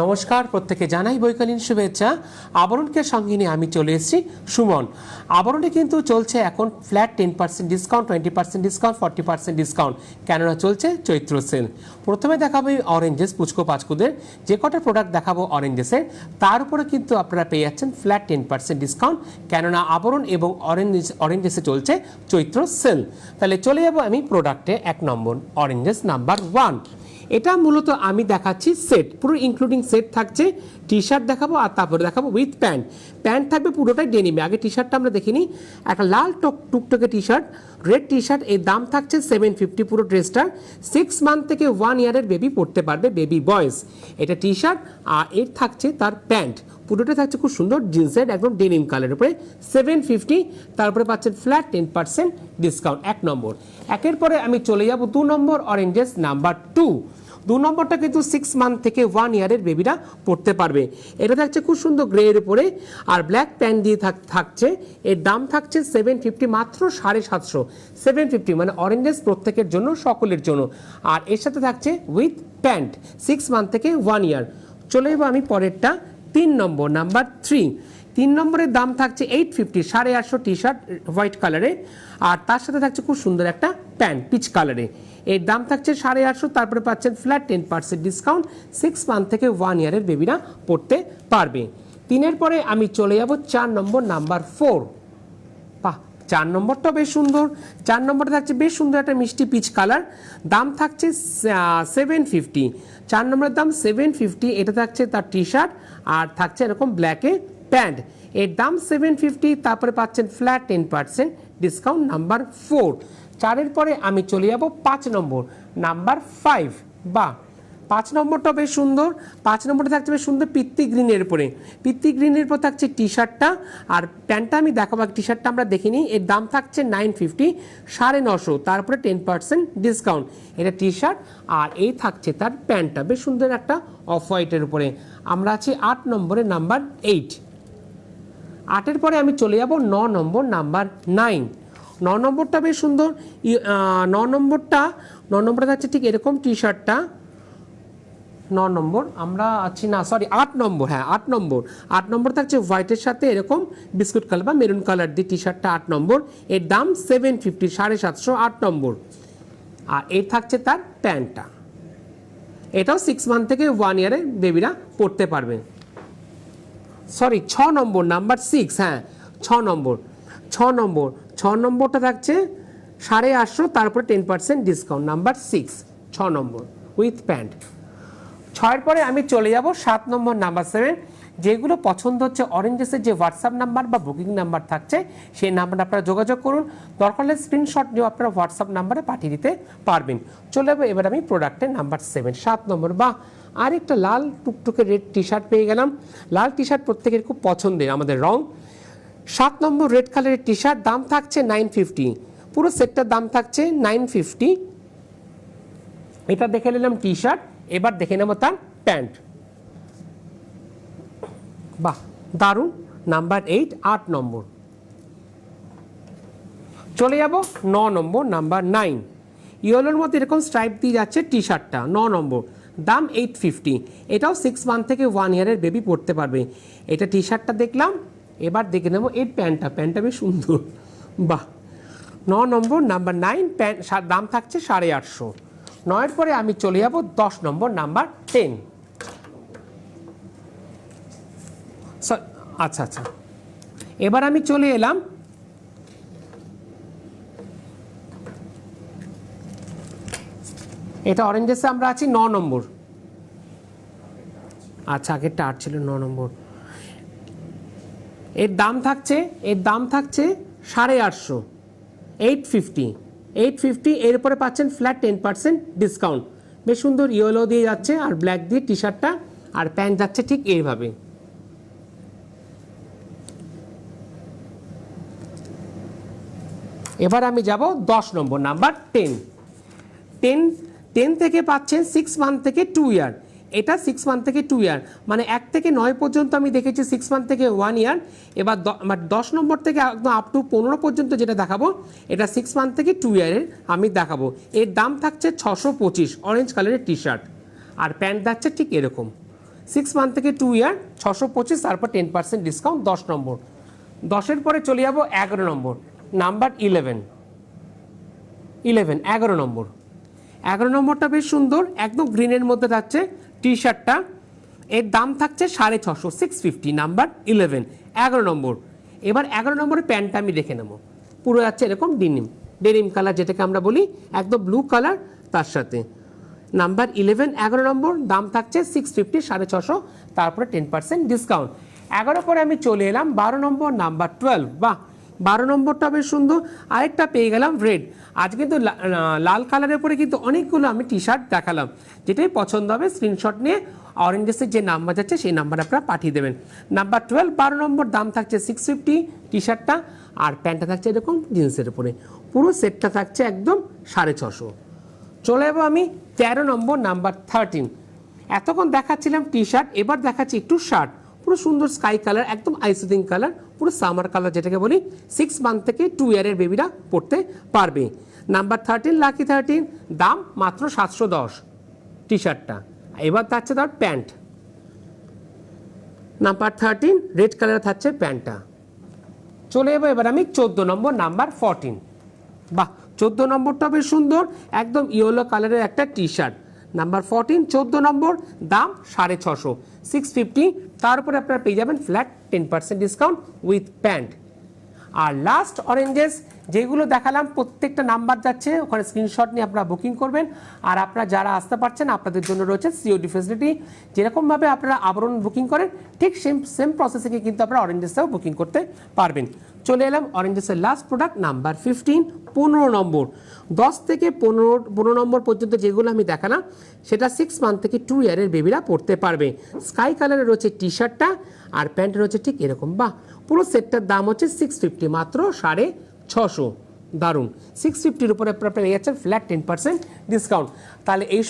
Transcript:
নমস্কার, প্রত্যেকে জানাই বৈকালীন শুভেচ্ছা। আবরণকে সঙ্গে নিয়ে আমি চলে এসেছি সুমন। আবরণে কিন্তু চলছে এখন ফ্ল্যাট 10% ডিসকাউন্ট, 20% ডিসকাউন্ট, 40% ডিসকাউন্ট, কেননা চলছে চৈত্র সেল। প্রথমে দেখাবো অরেঞ্জেস পুচকো পাচকুদের, যে কটা প্রোডাক্ট দেখাবো অরেঞ্জেসের, তার উপরে কিন্তু আপনারা পেয়ে যাচ্ছেন ফ্ল্যাট 10% ডিসকাউন্ট, কেননা আবরণ এবং অরেঞ্জেসে চলছে চৈত্র সেল। তাহলে চলে যাবো আমি প্রোডাক্টে। 1 নম্বর অরেঞ্জেস নাম্বার 1। এটা মূলত আমি দেখাচ্ছি সেট, পুরো ইনক্লুডিং সেট থাকছে। টি শার্ট দেখাবো আর তারপরে দেখাবো উইথ প্যান্ট। প্যান্ট থাকবে পুরোটাই ডেনিমে। আগে টি শার্টটা আমরা দেখিনি, একটা লাল টুকটকে T shirt, red T shirt. এর দাম থাকছে 750 পুরো ড্রেসটা। 6 মান্থ থেকে 1 ইয়ারের বেবি পড়তে পারবে, বেবি বয়েস। এটা টি শার্ট আর এর থাকছে তার প্যান্ট, পুরোটা থাকছে খুব সুন্দর জিন্সের একদম ডেনিম কালারের উপরে 750। তারপরে পাচ্ছেন ফ্ল্যাট 10% ডিসকাউন্ট। 1 নম্বর। একের পরে আমি চলে যাব 2 নম্বর অরেঞ্জেস নাম্বার 2। 2 নম্বরটা কিন্তু 6 মান্থ থেকে 1 ইয়ারের বেবিরা পড়তে পারবে। এটা থাকছে খুব সুন্দর গ্রে এর উপরে আর ব্ল্যাক প্যান্ট দিয়ে থাকছে। এর দাম থাকছে 750, মাত্র 750। 750 মানে অরেঞ্জেস প্রত্যেকের জন্য, সকলের জন্য। আর এর সাথে থাকছে উইথ প্যান্ট 6 মান্থ থেকে 1 ইয়ার। চলে যাবো আমি পরেরটা 3 নম্বর নাম্বার 3। 3 নম্বরের দাম থাকছে 850, 850 টি শার্ট হোয়াইট কালারে, আর তার সাথে থাকছে খুব সুন্দর একটা প্যান্ট পিচ কালারে। এর দাম থাকছে 850। তারপরে পাচ্ছেন ফ্ল্যাট 10% ডিসকাউন্ট। 6 মান্থ থেকে 1 ইয়ারের বেবিরা পড়তে পারবে। 3-এর পরে আমি চলে যাব 4 নম্বর নাম্বার 4। 4 নম্বরটা বেশ সুন্দর। 4 নম্বরটা থাকছে বেশ সুন্দর একটা মিষ্টি পিচ কালার। দাম থাকছে 750। 4 নম্বরের দাম 750। এটা থাকছে তার টি শার্ট আর থাকছে এরকম ব্ল্যাকে প্যান্ট। এর দাম 750। তারপরে পাচ্ছেন ফ্ল্যাট 10% ডিসকাউন্ট নাম্বার 4। 4-এর পরে আমি চলে যাব 5 নম্বর নাম্বার 5। 5 নম্বরটা বেশ সুন্দর। 5 নম্বরটা থাকছে বেশ সুন্দর পিত্তি গ্রিনের উপরে। পিত্তি গ্রিনের উপর থাকছে টি শার্টটা আর প্যান্টটা আমি দেখাবো। টি শার্টটা আমরা দেখিনি। এর দাম থাকছে 950, 950। তারপরে 10% ডিসকাউন্ট। এটা টি শার্ট আর এই থাকছে তার প্যান্টটা বেশ সুন্দর একটা অফ হোয়াইটের উপরে। আমরা আছি 8 নম্বরে নাম্বার 8। 8-এর পরে আমি চলে যাব 9 নম্বর নাম্বার 9। 9 নম্বরটা বেশ সুন্দর। 9 নম্বরটা থাকছে ঠিক এরকম টি শার্টটা। 9 নম্বর আমরা আছি না, সরি 8 নম্বর। হ্যাঁ 8 নম্বর। 8 নম্বর থাকছে হোয়াইটের সাথে এরকম বিস্কুট কালার বা মেরুন কালার দিয়ে টি শার্টটা 8 নম্বর। এর দাম 750, 750, 8 নম্বর। আর এর থাকছে তার প্যান্টটা। এটাও 6 মান্থ থেকে 1 ইয়ারে বেবিরা পড়তে পারবে। সরি 6 নম্বর নাম্বার 6। হ্যাঁ 6 নম্বর। 6 নম্বরটা থাকছে 850। তারপরে 10% discount number 6। 6 number with pant. 6-এর পরে আমি চলে যাব 7 নম্বর নাম্বার 7। যেগুলো পছন্দ হচ্ছে অরেঞ্জেসের যে হোয়াটসঅ্যাপ নাম্বার বা বুকিং নাম্বার থাকছে সেই নাম্বারে আপনারা যোগাযোগ করুন। দরকার হলে স্ক্রিনশট নিয়ে আপনারা হোয়াটসঅ্যাপ নাম্বারে পাঠিয়ে দিতে পারবেন। চলে যাবো এবার আমি প্রোডাক্টের নাম্বার 7 নম্বর। আর একটা লাল টুকটুকে রেড টি শার্ট পেয়ে গেলাম। লাল টি শার্ট প্রত্যেকের খুব পছন্দের, আমাদের রং। 7 নম্বর রেড কালারের টি শার্ট, দাম থাকছে 950। পুরো সেটটার দাম থাকছে 950। এটা দেখে নিলাম টি শার্ট। এবার দেখে নেব তার প্যান্ট। দারুণ। নাম্বার 8, 8 নম্বর। চলে যাব 9 নম্বর নাম্বার 9। ইয়েলোর মধ্যে এরকম স্ট্রাইপ দিয়ে যাচ্ছে টি শার্টটা। 9 নম্বর, দাম 850। এটাও 6 মান্থ থেকে 1 ইয়ারের বেবি পড়তে পারবে। এটা টি শার্টটা দেখলাম। এবার দেখে নেব এর প্যান্টটা বেশ সুন্দর। 9 নম্বর নাম্বার 9 প্যান্ট, দাম থাকছে 850। 9-এর পরে আমি চলে যাব 10 নম্বর নাম্বার 10। আচ্ছা এবার আমি চলে এলাম এটা অরেঞ্জেসে আমরা আছি 9 নম্বর। আচ্ছা আগেরটা 8 ছিল, 9 নম্বর। এর দাম থাকছে 850, 850। এরপরে পাচ্ছেন ফ্ল্যাট 10% ডিসকাউন্ট। বেশ সুন্দর ইয়েলো দিয়ে যাচ্ছে আর ব্ল্যাক দিয়ে টি শার্টটা, আর প্যান্ট যাচ্ছে ঠিক এইভাবে। এবার আমি যাব 10 নম্বর নাম্বার 10 থেকে পাচ্ছেন 6 মান্থ থেকে 2 ইয়ার। এটা 6 মান্থ থেকে 2 ইয়ার, মানে 1 থেকে 9 পর্যন্ত আমি দেখেছি 6 মান্থ থেকে 1 ইয়ার। এবার 10 নম্বর থেকে একদম আপ টু 15 পর্যন্ত যেটা দেখাবো এটা 6 মান্থ থেকে 2 ইয়ারের আমি দেখাবো। এর দাম থাকছে 625, অরেঞ্জ কালারের টি শার্ট আর প্যান্ট যাচ্ছে ঠিক এরকম 6 মান্থ থেকে 2 ইয়ার 625, তারপর 10% ডিসকাউন্ট 10 নম্বর। 10-এর পরে চলে যাবো 11 নম্বর, নাম্বার 11, 11 নম্বর। 11 নম্বরটা বেশ সুন্দর, একদম গ্রিনের মধ্যে যাচ্ছে টি শার্টটা, এর দাম থাকছে 650, 650, নাম্বার 11, 11 নম্বর। এবার 11 নম্বরের প্যান্টটা আমি দেখে নেবো, পুরো যাচ্ছে এরকম ডেনিম কালার, যেটাকে আমরা বলি একদম ব্লু কালার, তার সাথে নাম্বার 11, 11 নম্বর, দাম থাকছে 650, 650, তারপরে 10% ডিসকাউন্ট। 11 পরে আমি চলে এলাম 12 নম্বর, নাম্বার 12, বাহ 12 নম্বরটা বেশ সুন্দর। আরেকটা পেয়ে গেলাম রেড। আজ কিন্তু লাল কালারের পরে কিন্তু অনেকগুলো আমি টি শার্ট দেখালাম, যেটাই পছন্দ হবে স্ক্রিনশট নিয়ে অরেঞ্জেসের যে নাম্বার যাচ্ছে সেই নাম্বার আপনারা পাঠিয়ে দেবেন। নাম্বার 12, 12 নম্বর, দাম থাকছে 650 টি শার্টটা, আর প্যান্টটা থাকছে এরকম জিন্সের উপরে, পুরো সেটটা থাকছে একদম 650। চলে যাবো আমি 13 নম্বর, নাম্বার 13। এতক্ষণ দেখাচ্ছিলাম টি শার্ট, এবার দেখাচ্ছি একটু শার্ট, পুরো সুন্দর স্কাই কালার, একদম আইসিং কালার, পুরো সামার কালার, যেটাকে বলি 6 মান্থ থেকে 2 ইয়ারের বেবিরা পড়তে পারবে। নাম্বার 13, লাকি 13, দাম মাত্র 710 টি শার্টটা। এবার থাকছে তার প্যান্ট, নাম্বার 13, রেড কালার থাকছে প্যান্টটা। চলে যাবো এবার আমি 14 নম্বর, নাম্বার 14, বাহ 14 নম্বরটা বেশ সুন্দর, একদম ইয়েলো কালারের একটা টি শার্ট, নাম্বার 14, 14 নম্বর, দাম 650, 650, তার উপরে আপনারা পেয়ে যাবেন ফ্ল্যাট 10% ডিসকাউন্ট উইথ প্যান্ট। আর লাস্ট অরেঞ্জেস যেগুলো দেখালাম প্রত্যেকটা নাম্বার যাচ্ছে, ওখানে স্ক্রিনশট নিয়ে আপনারা বুকিং করবেন। আর আপনারা যারা আসতে পারছেন আপনাদের জন্য রয়েছে সিওডি ফেসিলিটি, যেরকমভাবে আপনারা আবরণ বুকিং করেন ঠিক সেম প্রসেসিংয়ে কিন্তু আপনারা অরেঞ্জেসটাও বুকিং করতে পারবেন। চলে এলাম অরেঞ্জেসের লাস্ট প্রোডাক্ট, নাম্বার 15, 15 নম্বর। 10 থেকে 15 নম্বর পর্যন্ত যেগুলো আমি দেখালাম সেটা 6 মান্থ থেকে 2 ইয়ারের বেবিরা পড়তে পারবে। স্কাই কালারের রয়েছে টি শার্টটা, আর প্যান্ট রয়েছে ঠিক এরকম, বাহ পুরো সেটটার দাম হচ্ছে 650, মাত্র 650, দারুণ। 650-র উপরে আপনারা পেয়ে যাচ্ছেন ফ্ল্যাট 10% ডিসকাউন্ট। তাহলে এই